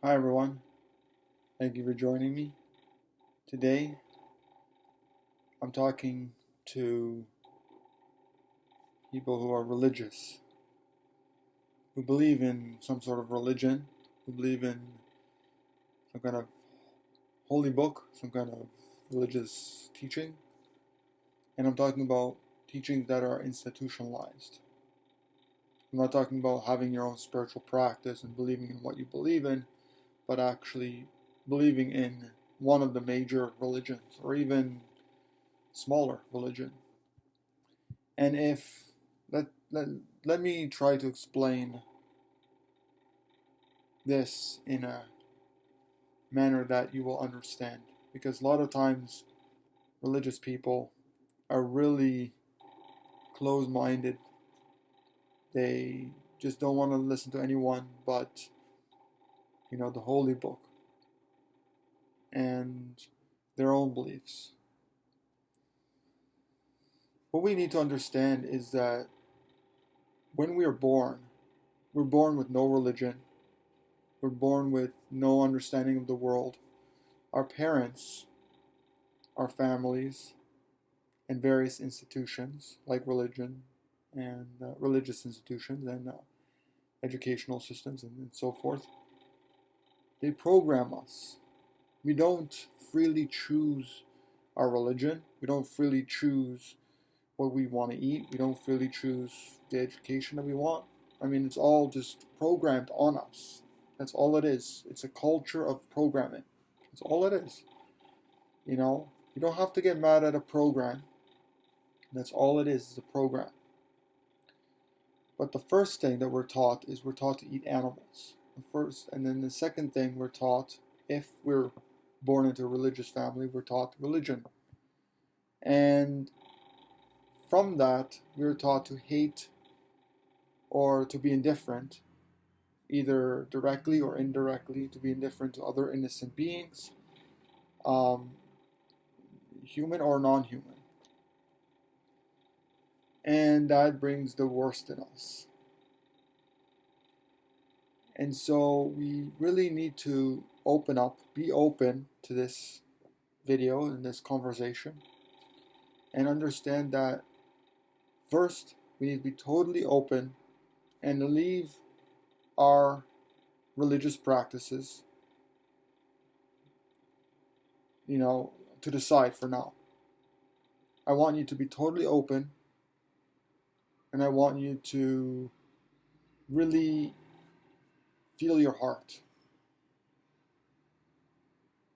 Hi everyone, thank you for joining me. Today I'm talking to people who are religious, who believe in some sort of religion, who believe in some kind of holy book, some kind of religious teaching, and I'm talking about teachings that are institutionalized. I'm not talking about having your own spiritual practice and believing in what you believe in, but actually believing in one of the major religions or even smaller religion. And if let, let, let me try to explain this in a manner that you will understand. Because a lot of times religious people are really closed minded. They just don't want to listen to anyone but, the holy book and their own beliefs. What we need to understand is that when we are born, we're born with no religion, we're born with no understanding of the world. Our parents, our families, and various institutions like religion and religious institutions and educational systems and so forth, they program us. We don't freely choose our religion. We don't freely choose what we want to eat. We don't freely choose the education that we want. I mean, it's all just programmed on us. That's all it is. It's a culture of programming. That's all it is. You don't have to get mad at a program. That's all it is a program. But the first thing that we're taught is we're taught to eat animals. The first, and then the second thing we're taught, if we're born into a religious family, we're taught religion. And from that, we're taught to hate or to be indifferent, either directly or indirectly, to be indifferent to other innocent beings, um, human or non-human. And that brings the worst in us. And so we really need to open up, be open to this video and this conversation, and understand that first we need to be totally open and leave our religious practices, to the side for now. I want you to be totally open, and I want you to really feel your heart.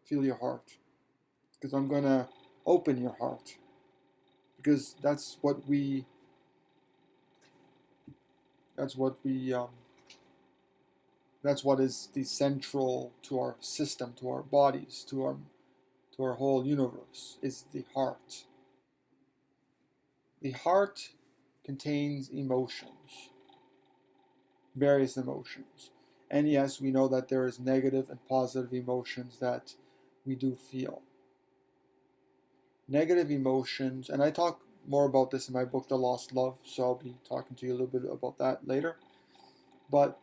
Feel your heart. Because I'm going to open your heart. Because that's what is the central to our system, to our bodies, to our whole universe, is the heart. The heart contains emotions, various emotions. And yes, we know that there is negative and positive emotions that we do feel. Negative emotions, and I talk more about this in my book, The Lost Love, so I'll be talking to you a little bit about that later. But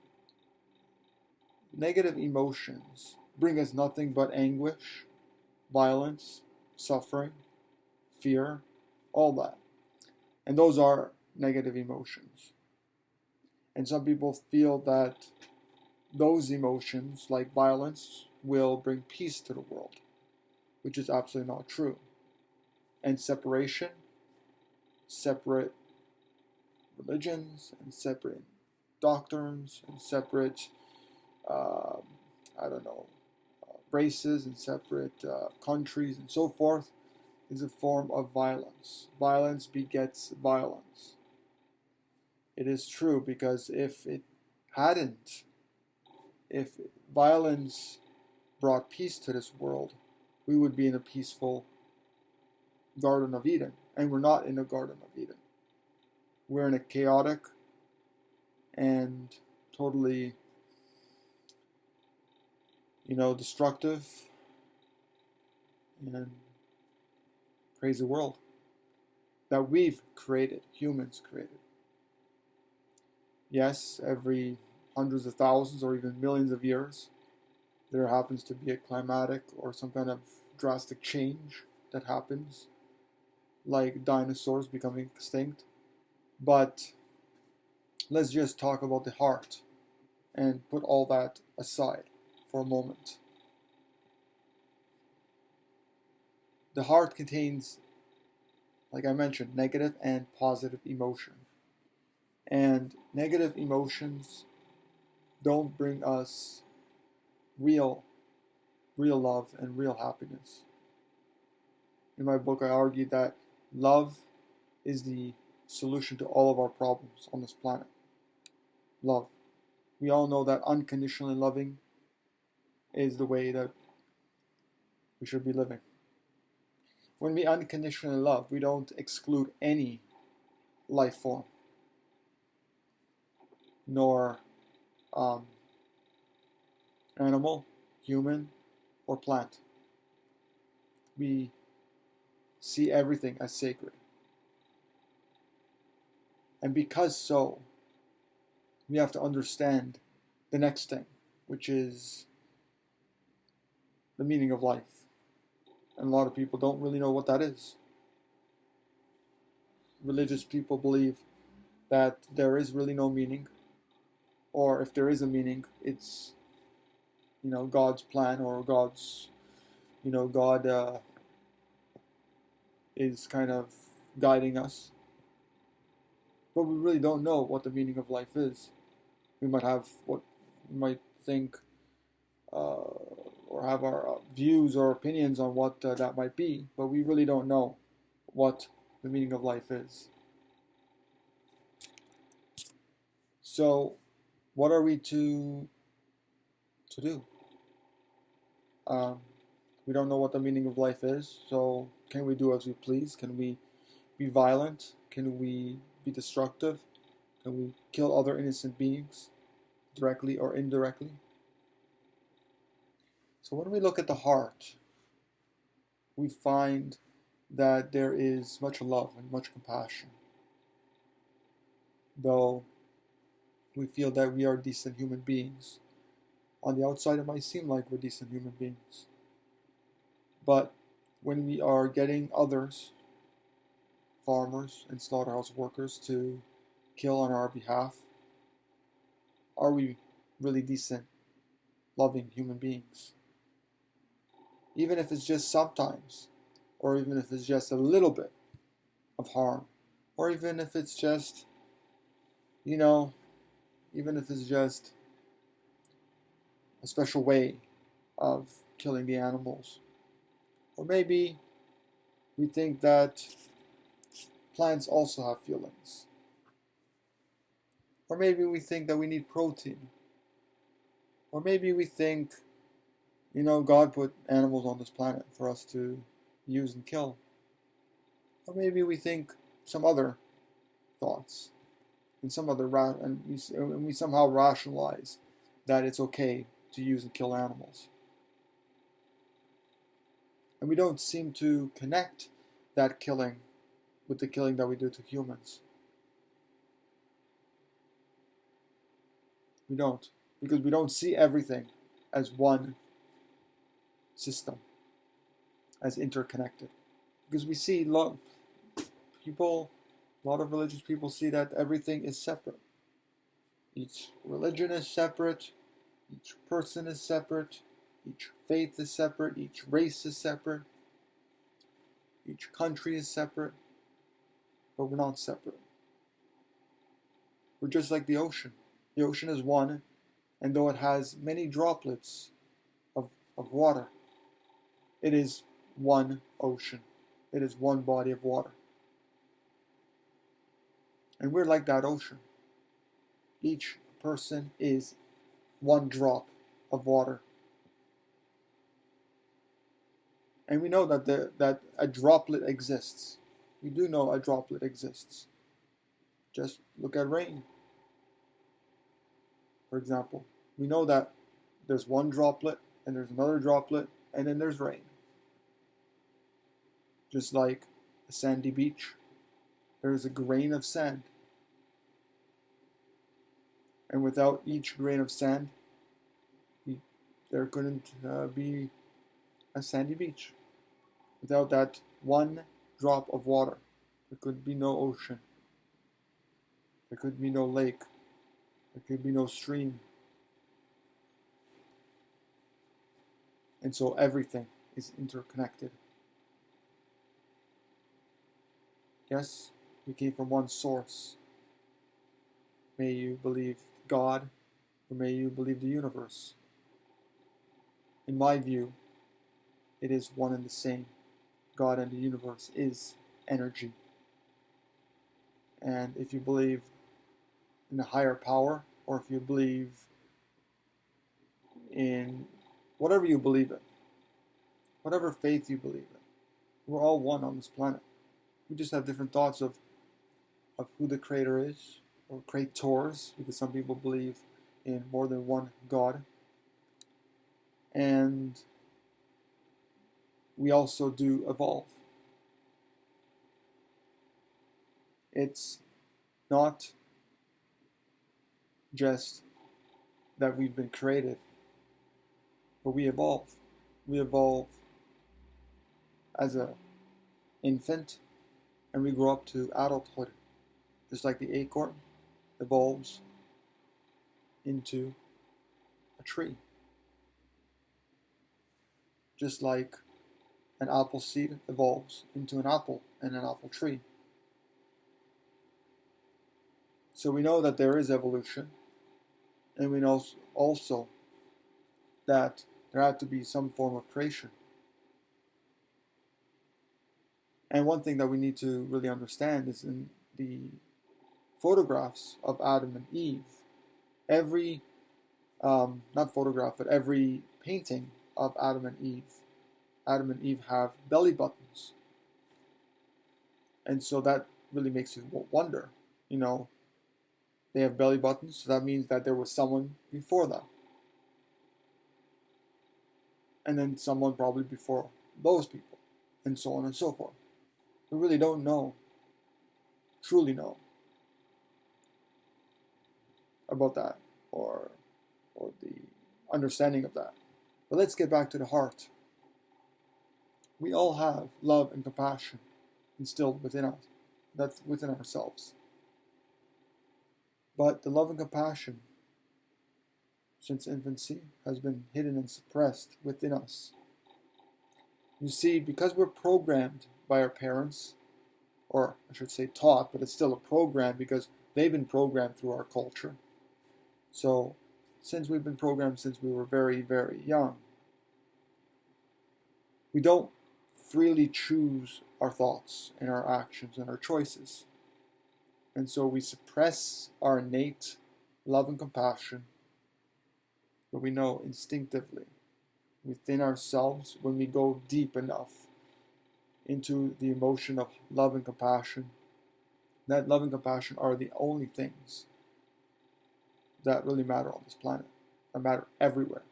negative emotions bring us nothing but anguish, violence, suffering, fear, all that. And those are negative emotions. And some people feel that those emotions, like violence, will bring peace to the world, which is absolutely not true. And separation, separate religions, and separate doctrines, and separate, uh, races, and separate countries, and so forth, is a form of violence. Violence begets violence. It is true, because if violence brought peace to this world, we would be in a peaceful Garden of Eden. And we're not in a Garden of Eden. We're in a chaotic and totally, destructive and crazy world that we've created, humans created. Yes, every hundreds of thousands or even millions of years, there happens to be a climatic or some kind of drastic change that happens, like dinosaurs becoming extinct. But let's just talk about the heart and put all that aside for a moment. The heart contains, like I mentioned, negative and positive emotion. And negative emotions don't bring us real, real love and real happiness. In my book, I argue that love is the solution to all of our problems on this planet. Love. We all know that unconditionally loving is the way that we should be living. When we unconditionally love, we don't exclude any life form, nor animal, human, or plant. We see everything as sacred. And because so, we have to understand the next thing, which is the meaning of life. And a lot of people don't really know what that is. Religious people believe that there is really no meaning, or if there is a meaning, it's God's plan, or God's God is kind of guiding us. But we really don't know what the meaning of life is. We might have what we might think, or have our views or opinions on what that might be, but we really don't know what the meaning of life is. So, what are we to do? We don't know what the meaning of life is, so can we do as we please? Can we be violent? Can we be destructive? Can we kill other innocent beings, directly or indirectly? So when we look at the heart, we find that there is much love and much compassion. Though we feel that we are decent human beings, on the outside it might seem like we're decent human beings. But when we are getting others, farmers and slaughterhouse workers, to kill on our behalf, are we really decent, loving human beings? Even if it's just sometimes, or even if it's just a little bit of harm, or even if it's just, even if it's just a special way of killing the animals. Or maybe we think that plants also have feelings. Or maybe we think that we need protein. Or maybe we think, God put animals on this planet for us to use and kill. Or maybe we think some other thoughts, and and we somehow rationalize that it's okay to use and kill animals. And we don't seem to connect that killing with the killing that we do to humans. We don't, because we don't see everything as one system, as interconnected. Because we see a lot of religious people see that everything is separate. Each religion is separate, each person is separate, each faith is separate, each race is separate, each country is separate, but we're not separate. We're just like the ocean. The ocean is one, and though it has many droplets of water, it is one ocean. It is one body of water. And we're like that ocean. Each person is one drop of water. And we know that a droplet exists. We do know a droplet exists. Just look at rain, for example. We know that there's one droplet, and there's another droplet, and then there's rain. Just like a sandy beach, there is a grain of sand. And without each grain of sand, there couldn't be a sandy beach. Without that one drop of water, there could be no ocean. There could be no lake. There could be no stream. And so everything is interconnected. Yes, we came from one source. May you believe God, or may you believe the universe. In my view, it is one and the same. God and the universe is energy. And if you believe in a higher power, or if you believe in whatever you believe in, whatever faith you believe in, we're all one on this planet. We just have different thoughts of who the creator is, or creators, because some people believe in more than one God. And we also do evolve. It's not just that we've been created, but we evolve. We evolve as an infant, and we grow up to adulthood, just like the acorn evolves into a tree. Just like an apple seed evolves into an apple and an apple tree. So we know that there is evolution, and we know also that there had to be some form of creation. And one thing that we need to really understand is in the photographs of Adam and Eve, every, not photograph, but every painting of Adam and Eve have belly buttons. And so that really makes you wonder, they have belly buttons, so that means that there was someone before them. And then someone probably before those people, and so on and so forth. We really don't know, truly know, about that, or the understanding of that. But let's get back to the heart. We all have love and compassion instilled within us. That's within ourselves. But the love and compassion, since infancy, has been hidden and suppressed within us. You see, because we're programmed by our parents, or I should say taught, but it's still a program because they've been programmed through our culture. So, since we've been programmed since we were very, very young, we don't freely choose our thoughts and our actions and our choices. And so we suppress our innate love and compassion, but we know instinctively within ourselves, when we go deep enough into the emotion of love and compassion, that love and compassion are the only things that really matter on this planet, that matter everywhere.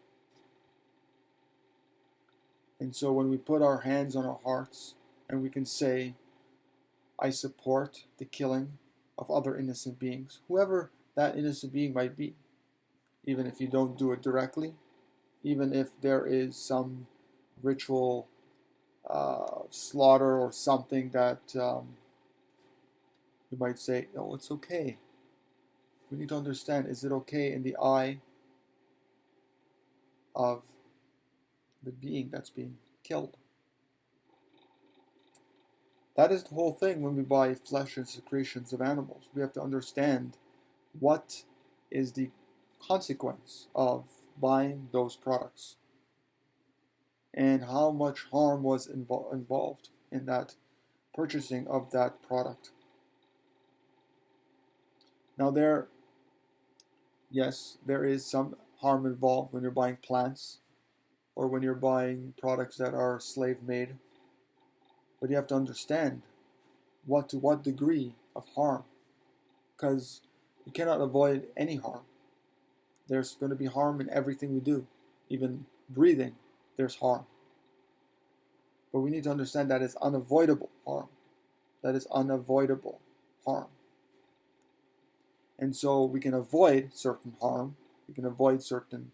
And so when we put our hands on our hearts and we can say, I support the killing of other innocent beings, whoever that innocent being might be, even if you don't do it directly, even if there is some ritual slaughter or something that you might say, no, it's okay. We need to understand, is it okay in the eye of the being that's being killed? That is the whole thing when we buy flesh and secretions of animals. We have to understand what is the consequence of buying those products and how much harm was involved in that purchasing of that product. Now there is some harm involved when you're buying plants or when you're buying products that are slave made. But you have to understand to what degree of harm, because you cannot avoid any harm. There's going to be harm in everything we do. Even breathing, there's harm. But we need to understand that it's unavoidable harm. That is unavoidable harm. And so we can avoid certain harm. We can avoid certain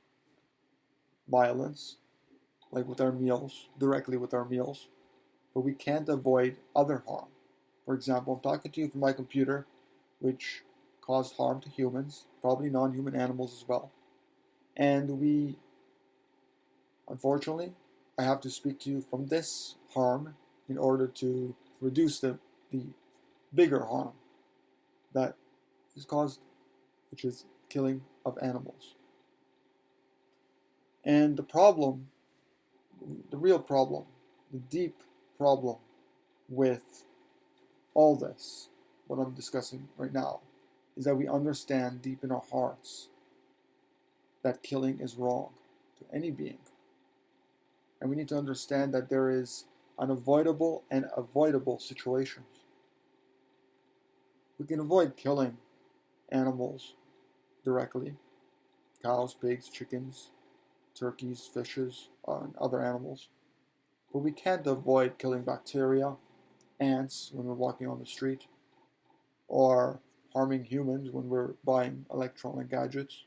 violence, like with our meals, directly with our meals, but we can't avoid other harm. For example, I'm talking to you from my computer, which caused harm to humans, probably non-human animals as well. And unfortunately, I have to speak to you from this harm in order to reduce the bigger harm that is caused, which is killing of animals. And the real problem, the deep problem with all this, what I'm discussing right now, is that we understand deep in our hearts that killing is wrong to any being. And we need to understand that there is unavoidable and avoidable situations. We can avoid killing animals directly, cows, pigs, chickens, turkeys, fishes, and other animals. But we can't avoid killing bacteria, ants when we're walking on the street, or harming humans when we're buying electronic gadgets.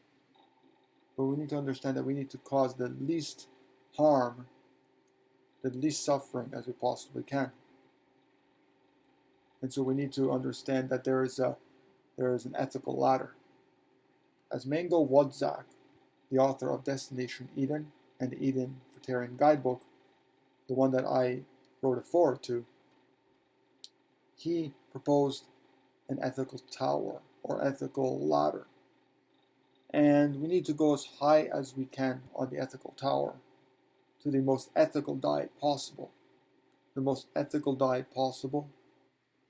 But we need to understand that we need to cause the least harm, the least suffering as we possibly can. And so we need to understand that there is an ethical ladder. As Mango Wadzak, the author of Destination Eden and the Eden Vegetarian Guidebook, the one that I wrote a foreword to, he proposed an ethical tower or ethical ladder. And we need to go as high as we can on the ethical tower to the most ethical diet possible. The most ethical diet possible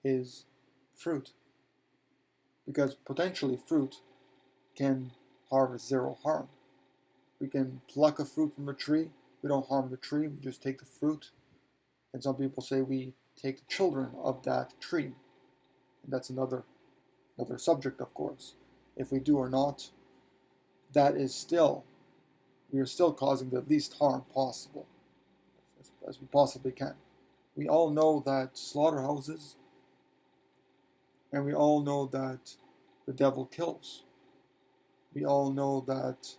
is fruit. Because potentially fruit can harvest zero harm. We can pluck a fruit from a tree. We don't harm the tree, we just take the fruit. And some people say we take the children of that tree. And that's another subject, of course. If we do or not, we are still causing the least harm possible, as we possibly can. We all know that slaughterhouses, and we all know that the devil kills. We all know that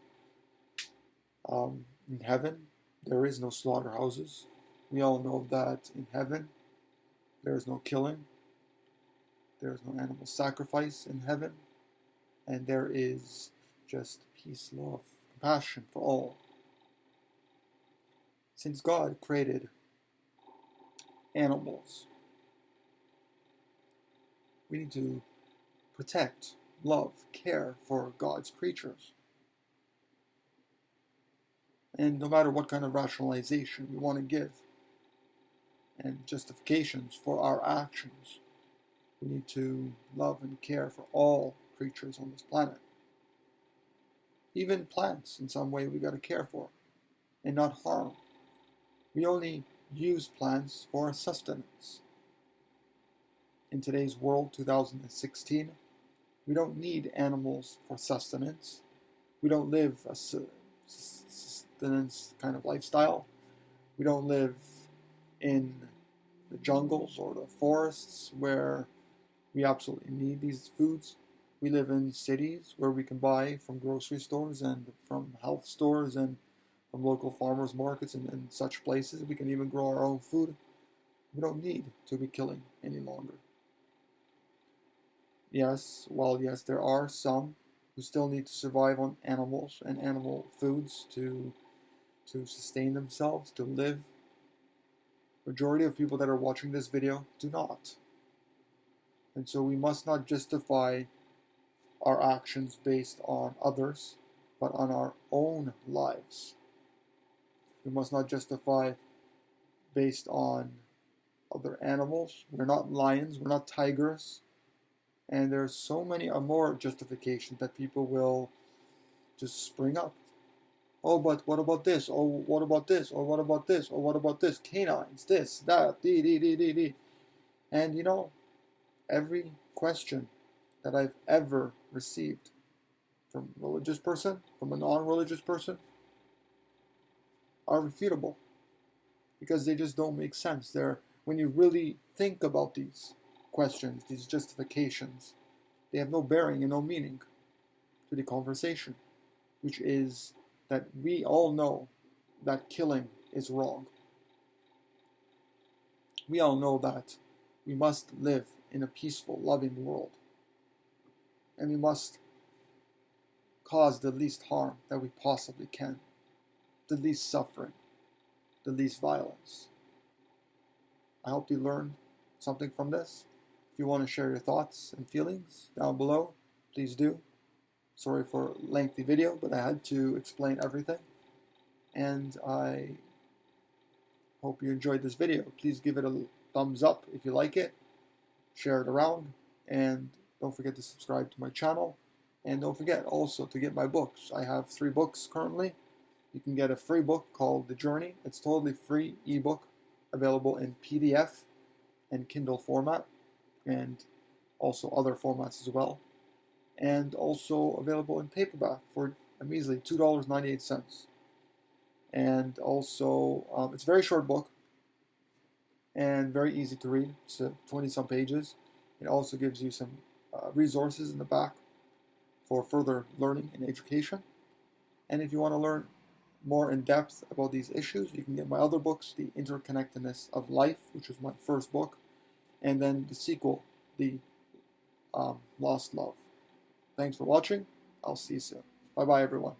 in heaven there is no slaughterhouses. We all know that in heaven there is no killing. There is no animal sacrifice in heaven. And there is just peace, love, compassion for all. Since God created animals, we need to protect, love, care for God's creatures. And no matter what kind of rationalization we want to give and justifications for our actions, we need to love and care for all creatures on this planet. Even plants, in some way, we got to care for and not harm. We only use plants for sustenance. In today's world, 2016, we don't need animals for sustenance. We don't live a sustenance kind of lifestyle. We don't live in the jungles or the forests where we absolutely need these foods. We live in cities where we can buy from grocery stores and from health stores and from local farmers markets and such places. We can even grow our own food. We don't need to be killing any longer. Yes, there are some who still need to survive on animals and animal foods to sustain themselves, to live. Majority of people that are watching this video do not. And so we must not justify our actions based on others, but on our own lives. We must not justify based on other animals. We're not lions, we're not tigers. And there's so many more justifications that people will just spring up. Oh, but what about this? Oh, what about this? Or what about this? Or what about this? Canines, this, that, d. And every question that I've ever received from a religious person, from a non-religious person, are refutable. Because they just don't make sense. When you really think about these questions, these justifications, they have no bearing and no meaning to the conversation, which is that we all know that killing is wrong. We all know that we must live in a peaceful, loving world. And we must cause the least harm that we possibly can, the least suffering, the least violence. I hope you learned something from this. If you want to share your thoughts and feelings down below, please do. Sorry for a lengthy video, but I had to explain everything. And I hope you enjoyed this video. Please give it a thumbs up if you like it. Share it around. And don't forget to subscribe to my channel. And don't forget also to get my books. I have 3 books currently. You can get a free book called The Journey. It's totally free ebook, available in PDF and Kindle format, and also other formats as well. And also available in paperback for a measly $2.98. And also, it's a very short book and very easy to read. It's 20-some pages. It also gives you some resources in the back for further learning and education. And if you want to learn more in depth about these issues, you can get my other books, The Interconnectedness of Life, which was my first book, and then the sequel, The Lost Love. Thanks for watching. I'll see you soon. Bye-bye, everyone.